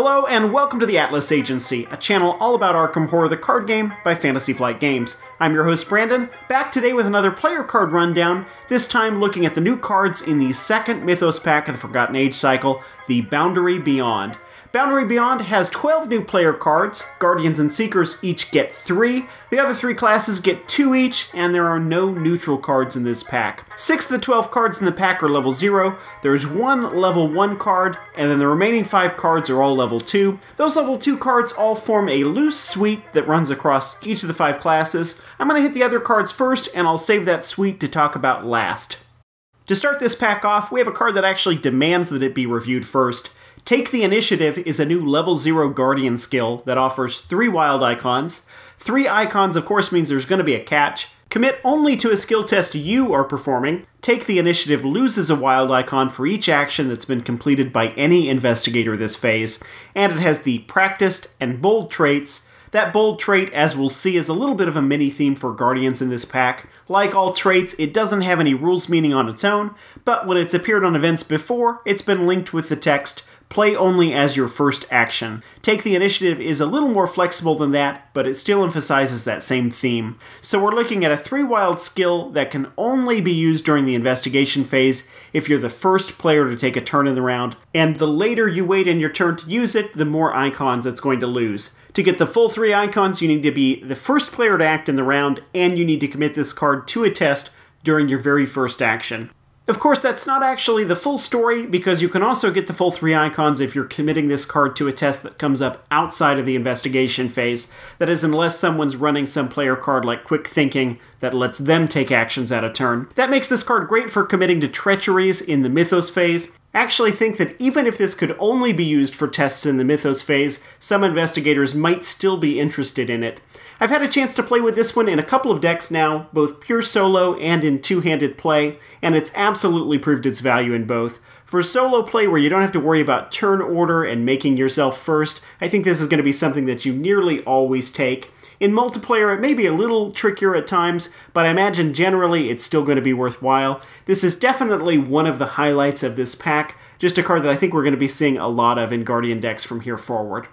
Hello and welcome to the Atlas Agency, a channel all about Arkham Horror the card game by Fantasy Flight Games. I'm your host Brandon, back today with another player card rundown, this time looking at the new cards in the second Mythos Pack of the Forgotten Age cycle, the Boundary Beyond. Boundary Beyond has 12 new player cards. Guardians and Seekers each get 3, the other 3 classes get 2 each, and there are no neutral cards in this pack. 6 of the 12 cards in the pack are level 0, there's 1 level 1 card, and then the remaining 5 cards are all level 2. Those level 2 cards all form a loose suite that runs across each of the 5 classes. I'm going to hit the other cards first, and I'll save that suite to talk about last. To start this pack off, we have a card that actually demands that it be reviewed first. Take the Initiative is a new level 0 Guardian skill that offers 3 wild icons. 3 icons of course means there's going to be a catch. Commit only to a skill test you are performing. Take the Initiative loses a wild icon for each action that's been completed by any investigator this phase. And it has the Practiced and Bold traits. That Bold trait, as we'll see, is a little bit of a mini-theme for Guardians in this pack. Like all traits, it doesn't have any rules meaning on its own, but when it's appeared on events before, it's been linked with the text, "Play only as your first action." Take the Initiative is a little more flexible than that, but it still emphasizes that same theme. So we're looking at a 3 wild skill that can only be used during the investigation phase if you're the first player to take a turn in the round, and the later you wait in your turn to use it, the more icons it's going to lose. To get the full 3 icons, you need to be the first player to act in the round, and you need to commit this card to a test during your very first action. Of course, that's not actually the full story, because you can also get the full 3 icons if you're committing this card to a test that comes up outside of the investigation phase. That is, unless someone's running some player card like Quick Thinking that lets them take actions at a turn. That makes this card great for committing to treacheries in the Mythos phase. I actually think that even if this could only be used for tests in the Mythos phase, some investigators might still be interested in it. I've had a chance to play with this one in a couple of decks now, both pure solo and in two-handed play, and it's absolutely proved its value in both. For solo play where you don't have to worry about turn order and making yourself first, I think this is going to be something that you nearly always take. In multiplayer, it may be a little trickier at times, but I imagine generally it's still going to be worthwhile. This is definitely one of the highlights of this pack, just a card that I think we're going to be seeing a lot of in Guardian decks from here forward.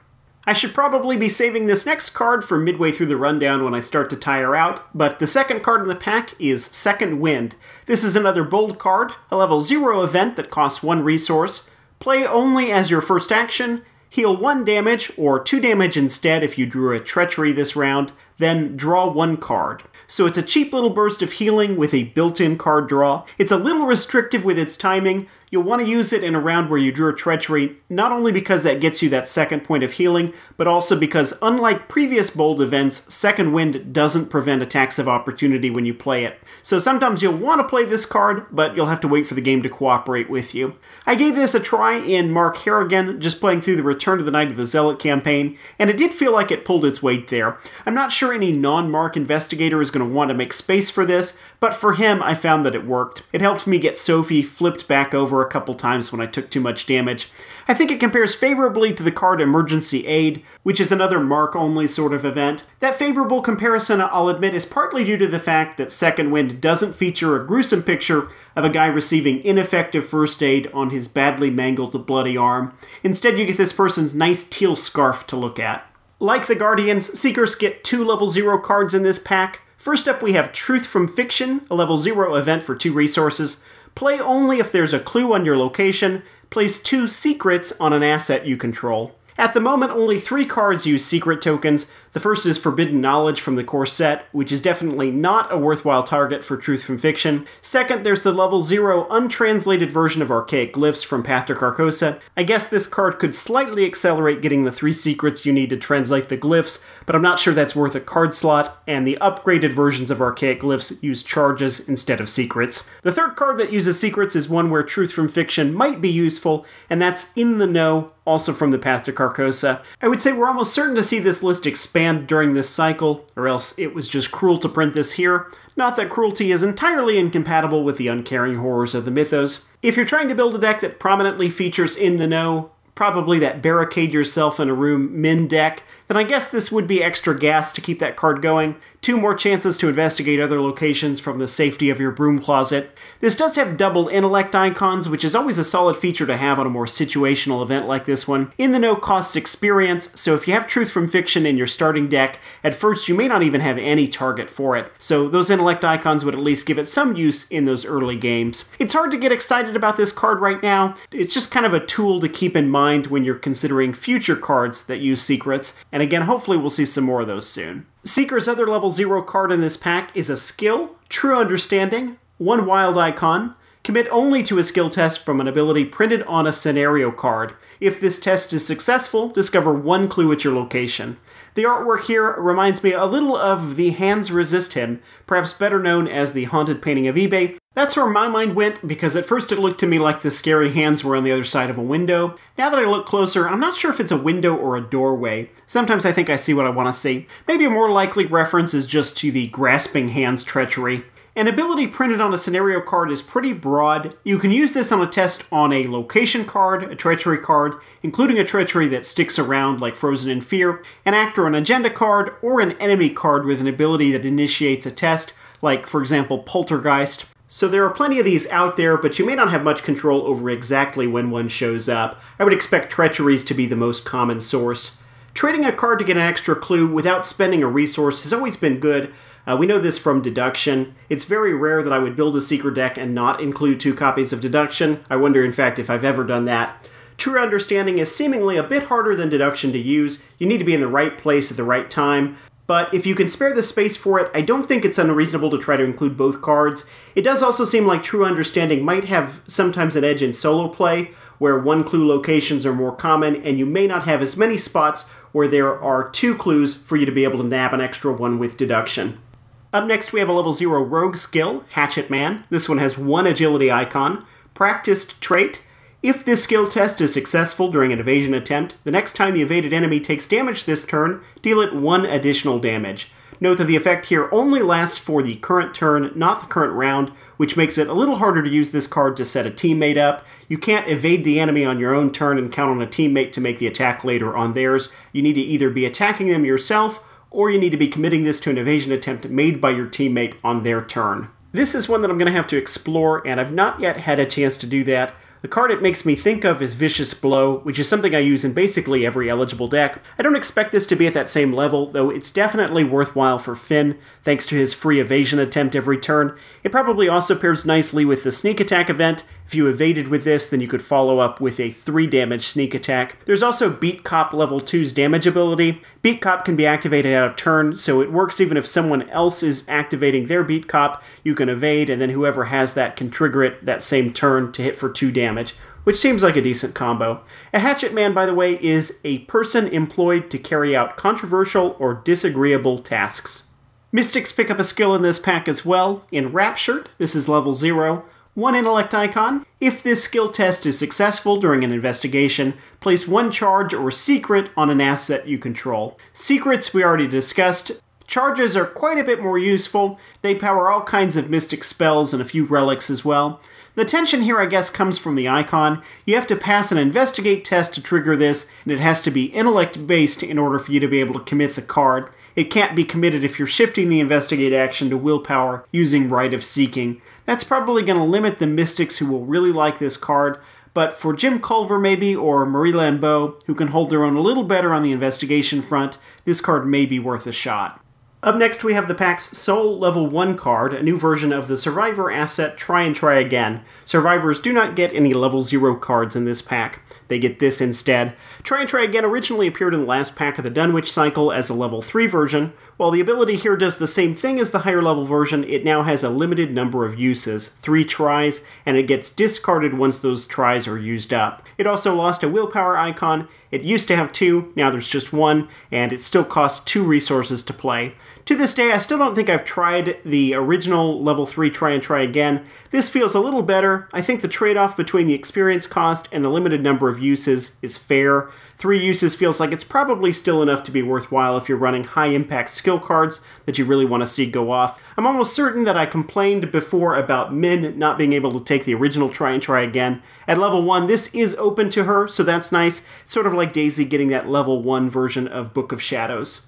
I should probably be saving this next card for midway through the rundown when I start to tire out, but the second card in the pack is Second Wind. This is another bold card, a level 0 event that costs 1 resource. Play only as your first action. Heal 1 damage, or 2 damage instead if you drew a treachery this round, then draw 1 card. So it's a cheap little burst of healing with a built-in card draw. It's a little restrictive with its timing. You'll want to use it in a round where you drew a treachery, not only because that gets you that second point of healing, but also because unlike previous bold events, Second Wind doesn't prevent attacks of opportunity when you play it. So sometimes you'll want to play this card, but you'll have to wait for the game to cooperate with you. I gave this a try in Mark Harrigan, just playing through the Return to the Night of the Zealot campaign, and it did feel like it pulled its weight there. I'm not sure any non-Mark investigator is going to want to make space for this, but for him I found that it worked. It helped me get Sophie flipped back over a couple times when I took too much damage. I think it compares favorably to the card Emergency Aid, which is another Mark-only sort of event. That favorable comparison, I'll admit, is partly due to the fact that Second Wind doesn't feature a gruesome picture of a guy receiving ineffective first aid on his badly mangled bloody arm. Instead, you get this person's nice teal scarf to look at. Like the Guardians, Seekers get 2 level 0 cards in this pack. First up we have Truth from Fiction, a level 0 event for 2 resources. Play only if there's a clue on your location. Place 2 secrets on an asset you control. At the moment, only 3 cards use secret tokens. The first is Forbidden Knowledge from the core set, which is definitely not a worthwhile target for Truth from Fiction. Second, there's the level 0 untranslated version of Archaic Glyphs from Path to Carcosa. I guess this card could slightly accelerate getting the 3 secrets you need to translate the glyphs, but I'm not sure that's worth a card slot, and the upgraded versions of Archaic Glyphs use charges instead of secrets. The third card that uses secrets is one where Truth from Fiction might be useful, and that's In the Know, also from the Path to Carcosa. I would say we're almost certain to see this list expand during this cycle, or else it was just cruel to print this here. Not that cruelty is entirely incompatible with the uncaring horrors of the Mythos. If you're trying to build a deck that prominently features In the Know, probably that barricade yourself in a room min deck, then I guess this would be extra gas to keep that card going. 2 more chances to investigate other locations from the safety of your broom closet. This does have double intellect icons, which is always a solid feature to have on a more situational event like this one. In the no-cost experience, so if you have Truth from Fiction in your starting deck, at first you may not even have any target for it. So those intellect icons would at least give it some use in those early games. It's hard to get excited about this card right now. It's just kind of a tool to keep in mind when you're considering future cards that use secrets, and again, hopefully we'll see some more of those soon. Seeker's other level 0 card in this pack is a skill, True Understanding, 1 wild icon. Commit only to a skill test from an ability printed on a scenario card. If this test is successful, discover 1 clue at your location. The artwork here reminds me a little of the Hands Resist Him, perhaps better known as the Haunted Painting of eBay. That's where my mind went, because at first it looked to me like the scary hands were on the other side of a window. Now that I look closer, I'm not sure if it's a window or a doorway. Sometimes I think I see what I want to see. Maybe a more likely reference is just to the Grasping Hands treachery. An ability printed on a scenario card is pretty broad. You can use this on a test on a location card, a treachery card, including a treachery that sticks around like Frozen in Fear, an act or an agenda card, or an enemy card with an ability that initiates a test, like, for example, Poltergeist. So there are plenty of these out there, but you may not have much control over exactly when one shows up. I would expect treacheries to be the most common source. Trading a card to get an extra clue without spending a resource has always been good. We know this from deduction. It's very rare that I would build a secret deck and not include 2 copies of deduction. I wonder, in fact, if I've ever done that. True Understanding is seemingly a bit harder than deduction to use. You need to be in the right place at the right time. But if you can spare the space for it, I don't think it's unreasonable to try to include both cards. It does also seem like True Understanding might have sometimes an edge in solo play, where 1 clue locations are more common, and you may not have as many spots where there are 2 clues for you to be able to nab an extra 1 with deduction. Up next we have a level 0 rogue skill, Hatchet Man. This one has 1 agility icon. Practiced trait. If this skill test is successful during an evasion attempt, the next time the evaded enemy takes damage this turn, deal it 1 additional damage. Note that the effect here only lasts for the current turn, not the current round, which makes it a little harder to use this card to set a teammate up. You can't evade the enemy on your own turn and count on a teammate to make the attack later on theirs. You need to either be attacking them yourself, or you need to be committing this to an evasion attempt made by your teammate on their turn. This is one that I'm going to have to explore, and I've not yet had a chance to do that. The card it makes me think of is Vicious Blow, which is something I use in basically every eligible deck. I don't expect this to be at that same level, though it's definitely worthwhile for Finn, thanks to his free evasion attempt every turn. It probably also pairs nicely with the Sneak Attack event. If you evaded with this, then you could follow up with a 3 damage sneak attack. There's also Beat Cop level 2's damage ability. Beat Cop can be activated out of turn, so it works even if someone else is activating their Beat Cop. You can evade, and then whoever has that can trigger it that same turn to hit for 2 damage, which seems like a decent combo. A Hatchet Man, by the way, is a person employed to carry out controversial or disagreeable tasks. Mystics pick up a skill in this pack as well. In Raptured, this is level 0. 1 intellect icon. If this skill test is successful during an investigation, place 1 charge or secret on an asset you control. Secrets we already discussed. Charges are quite a bit more useful. They power all kinds of mystic spells and a few relics as well. The tension here, I guess, comes from the icon. You have to pass an investigate test to trigger this, and it has to be intellect-based in order for you to be able to commit the card. It can't be committed if you're shifting the investigate action to willpower using Rite of Seeking. That's probably going to limit the mystics who will really like this card, but for Jim Culver maybe, or Marie Lambeau, who can hold their own a little better on the investigation front, this card may be worth a shot. Up next we have the pack's Soul Level 1 card, a new version of the Survivor asset Try and Try Again. Survivors do not get any Level 0 cards in this pack. They get this instead. Try and Try Again originally appeared in the last pack of the Dunwich cycle as a level 3 version. While the ability here does the same thing as the higher level version, it now has a limited number of uses, 3 tries, and it gets discarded once those tries are used up. It also lost a willpower icon. It used to have 2, now there's just 1, and it still costs 2 resources to play. To this day, I still don't think I've tried the original level 3 Try and Try Again. This feels a little better. I think the trade-off between the experience cost and the limited number of uses is fair. 3 uses feels like it's probably still enough to be worthwhile if you're running high-impact skill cards that you really want to see go off. I'm almost certain that I complained before about Min not being able to take the original Try and Try Again. At level 1, this is open to her, so that's nice. Sort of like Daisy getting that level 1 version of Book of Shadows.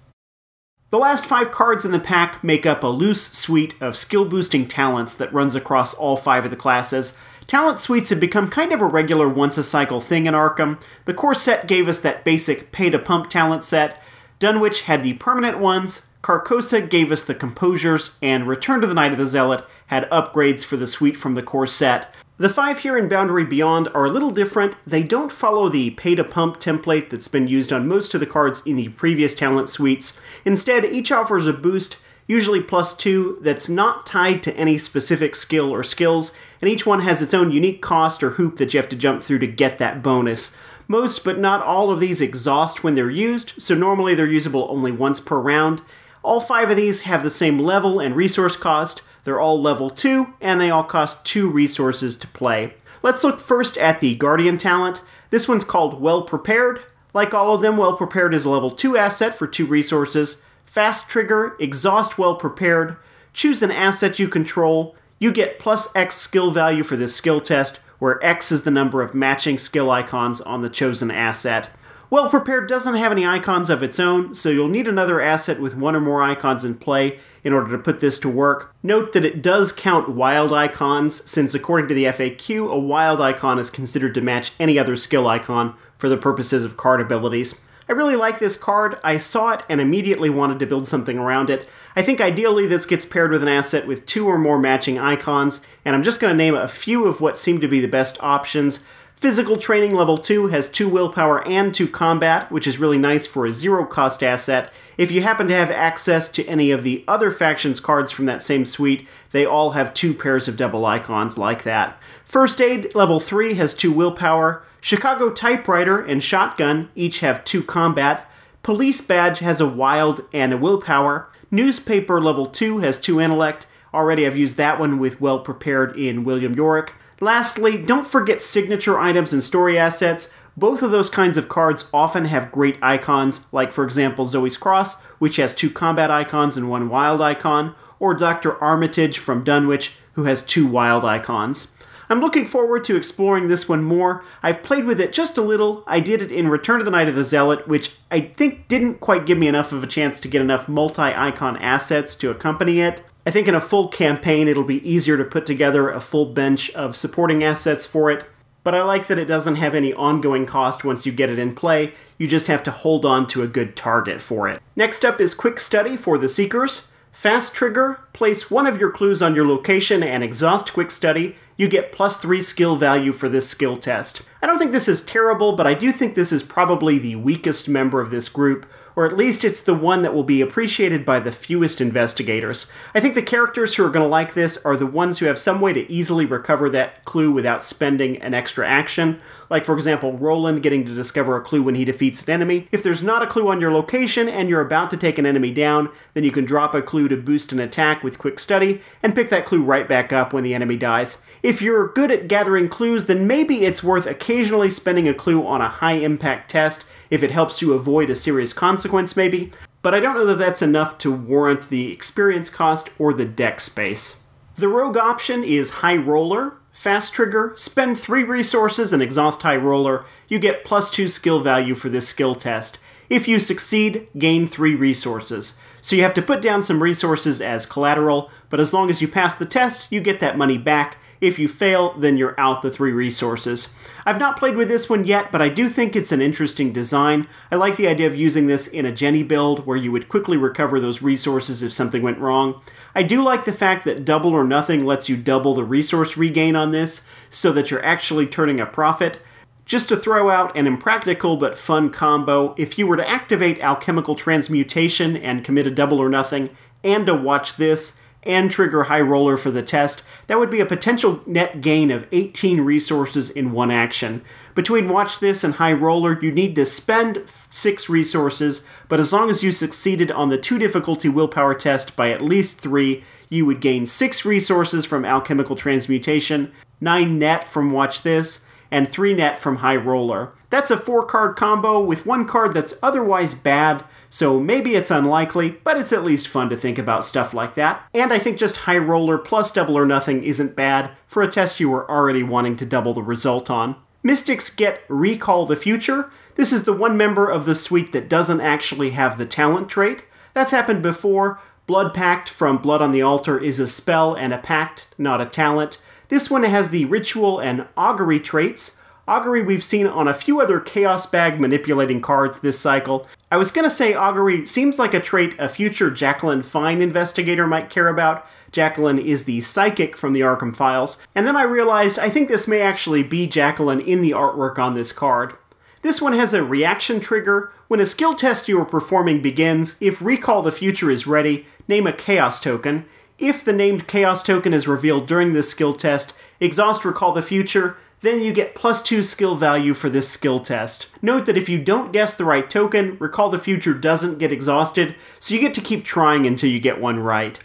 The last 5 cards in the pack make up a loose suite of skill-boosting talents that runs across all 5 of the classes. Talent suites have become kind of a regular once-a-cycle thing in Arkham. The core set gave us that basic pay-to-pump talent set, Dunwich had the permanent ones, Carcosa gave us the composures, and Return to the Night of the Zealot had upgrades for the suite from the core set. The 5 here in Boundary Beyond are a little different. They don't follow the pay-to-pump template that's been used on most of the cards in the previous talent suites. Instead, each offers a boost, usually +2, that's not tied to any specific skill or skills, and each one has its own unique cost or hoop that you have to jump through to get that bonus. Most, but not all of these exhaust when they're used, so normally they're usable only once per round. All 5 of these have the same level and resource cost. They're all level 2, and they all cost 2 resources to play. Let's look first at the Guardian talent. This one's called Well Prepared. Like all of them, Well Prepared is a level 2 asset for 2 resources. Fast trigger, exhaust Well Prepared, choose an asset you control. You get +X skill value for this skill test, where X is the number of matching skill icons on the chosen asset. Well Prepared doesn't have any icons of its own, so you'll need another asset with 1 or more icons in play in order to put this to work. Note that it does count wild icons, since according to the FAQ, a wild icon is considered to match any other skill icon for the purposes of card abilities. I really like this card. I saw it and immediately wanted to build something around it. I think ideally this gets paired with an asset with 2 or more matching icons, and I'm just going to name a few of what seem to be the best options. Physical Training level 2 has 2 willpower and 2 combat, which is really nice for a 0-cost asset. If you happen to have access to any of the other factions cards from that same suite, they all have 2 pairs of double icons like that. First Aid level 3 has 2 willpower. Chicago Typewriter and Shotgun each have 2 combat. Police Badge has a wild and a willpower. Newspaper level 2 has 2 intellect. Already I've used that one with Well Prepared in William Yorick. Lastly, don't forget signature items and story assets. Both of those kinds of cards often have great icons, like for example Zoe's Cross, which has 2 combat icons and 1 wild icon, or Dr. Armitage from Dunwich, who has 2 wild icons. I'm looking forward to exploring this one more. I've played with it just a little. I did it in Return to the Night of the Zealot, which I think didn't quite give me enough of a chance to get enough multi-icon assets to accompany it. I think in a full campaign it'll be easier to put together a full bench of supporting assets for it, but I like that it doesn't have any ongoing cost once you get it in play. You just have to hold on to a good target for it. Next up is Quick Study for the Seekers. Fast Trigger, place 1 of your clues on your location and exhaust Quick Study. You get +3 skill value for this skill test. I don't think this is terrible, but I do think this is probably the weakest member of this group, or at least it's the one that will be appreciated by the fewest investigators. I think the characters who are going to like this are the ones who have some way to easily recover that clue without spending an extra action. Like for example, Roland getting to discover a clue when he defeats an enemy. If there's not a clue on your location and you're about to take an enemy down, then you can drop a clue to boost an attack with Quick Study and pick that clue right back up when the enemy dies. If you're good at gathering clues, then maybe it's worth occasionally spending a clue on a high-impact test if it helps you avoid a serious consequence, maybe. But I don't know that that's enough to warrant the experience cost or the deck space. The rogue option is High Roller. Fast Trigger, spend 3 resources and exhaust High Roller. You get +2 skill value for this skill test. If you succeed, gain 3 resources. So you have to put down some resources as collateral, but as long as you pass the test, you get that money back. If you fail, then you're out the 3 resources. I've not played with this one yet, but I do think it's an interesting design. I like the idea of using this in a Jenny build, where you would quickly recover those resources if something went wrong. I do like the fact that Double or Nothing lets you double the resource regain on this, so that you're actually turning a profit. Just to throw out an impractical but fun combo, if you were to activate Alchemical Transmutation and commit a Double or Nothing, and to watch this, and trigger High Roller for the test, that would be a potential net gain of 18 resources in one action. Between Watch This and High Roller, you need to spend 6 resources, but as long as you succeeded on the 2 difficulty willpower test by at least 3, you would gain 6 resources from Alchemical Transmutation, 9 net from Watch This, and 3 net from High Roller. That's a 4-card combo with 1 card that's otherwise bad, so maybe it's unlikely, but it's at least fun to think about stuff like that. And I think just High Roller plus Double or Nothing isn't bad for a test you were already wanting to double the result on. Mystics get Recall the Future. This is the one member of the suite that doesn't actually have the talent trait. That's happened before. Blood Pact from Blood on the Altar is a spell and a pact, not a talent. This one has the Ritual and Augury traits. Augury we've seen on a few other Chaos Bag manipulating cards this cycle. I was gonna say Augury seems like a trait a future Jacqueline Fine investigator might care about. Jacqueline is the psychic from the Arkham files. And then I realized I think this may actually be Jacqueline in the artwork on this card. This one has a reaction trigger. When a skill test you are performing begins, if Recall the Future is ready, name a Chaos token. If the named Chaos token is revealed during this skill test, exhaust Recall the Future, then you get +2 skill value for this skill test. Note that if you don't guess the right token, Recall the Future doesn't get exhausted, so you get to keep trying until you get one right.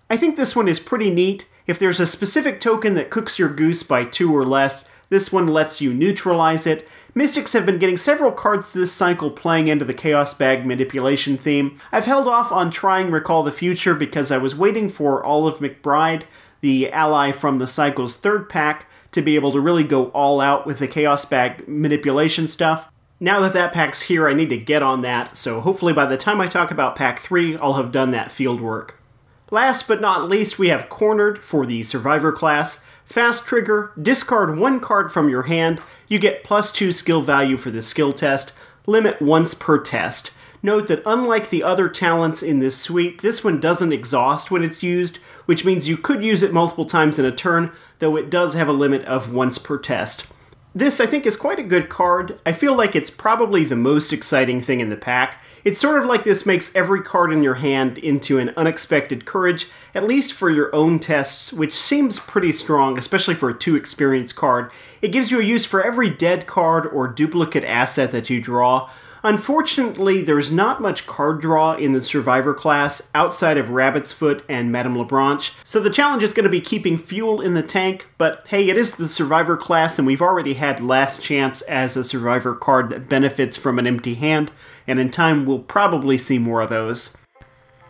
I think this one is pretty neat. If there's a specific token that cooks your goose by 2 or less, this one lets you neutralize it. Mystics have been getting several cards this cycle playing into the Chaos Bag manipulation theme. I've held off on trying Recall the Future because I was waiting for Olive McBride, the ally from the cycle's 3rd pack, to be able to really go all out with the Chaos Bag manipulation stuff. Now that that pack's here, I need to get on that, so hopefully by the time I talk about Pack 3, I'll have done that field work. Last but not least, we have Cornered for the Survivor class. Fast trigger, discard 1 card from your hand, you get +2 skill value for the skill test, limit once per test. Note that unlike the other talents in this suite, this one doesn't exhaust when it's used, which means you could use it multiple times in a turn, though it does have a limit of once per test. This, I think, is quite a good card. I feel like it's probably the most exciting thing in the pack. It's sort of like this makes every card in your hand into an unexpected courage, at least for your own tests, which seems pretty strong, especially for a 2 experience card. It gives you a use for every dead card or duplicate asset that you draw. Unfortunately, there's not much card draw in the Survivor class outside of Rabbit's Foot and Madame Lebranche, so the challenge is going to be keeping fuel in the tank, but hey, it is the Survivor class and we've already had Last Chance as a Survivor card that benefits from an empty hand, and in time we'll probably see more of those.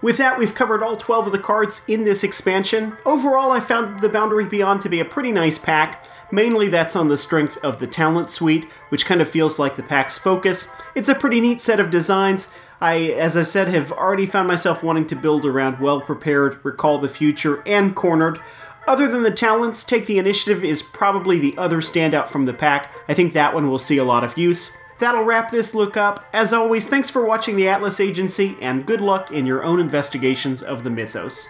With that, we've covered all 12 of the cards in this expansion. Overall, I found the Boundary Beyond to be a pretty nice pack. Mainly that's on the strength of the talent suite, which kind of feels like the pack's focus. It's a pretty neat set of designs. I, as I've said, have already found myself wanting to build around Well Prepared, Recall the Future, and Cornered. Other than the talents, Take the Initiative is probably the other standout from the pack. I think that one will see a lot of use. That'll wrap this look up. As always, thanks for watching the Atlas Agency, and good luck in your own investigations of the Mythos.